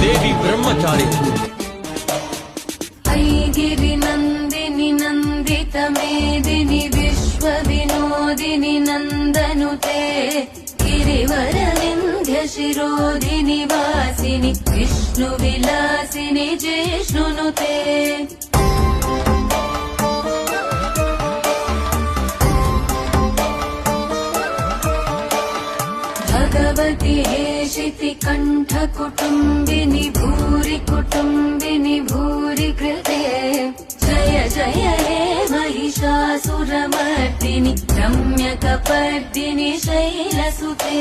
देवी ब्रह्मचारी ऐगिरि नन्दिनि नन्दित मेदिनि विश्व विनोदिनि नन्दनुते गिरिवर विन्ध्य शिरोधिनि वासिनि विष्णु विलासिनि जिष्णुनुते भगवति हेशिति कंठ कुटुम्बिनि भूरि कुटुम्बिनि भूरि कृते जय जय हे महिषासुरमर्दिनि रम्यकपर्दिनि शैलसुते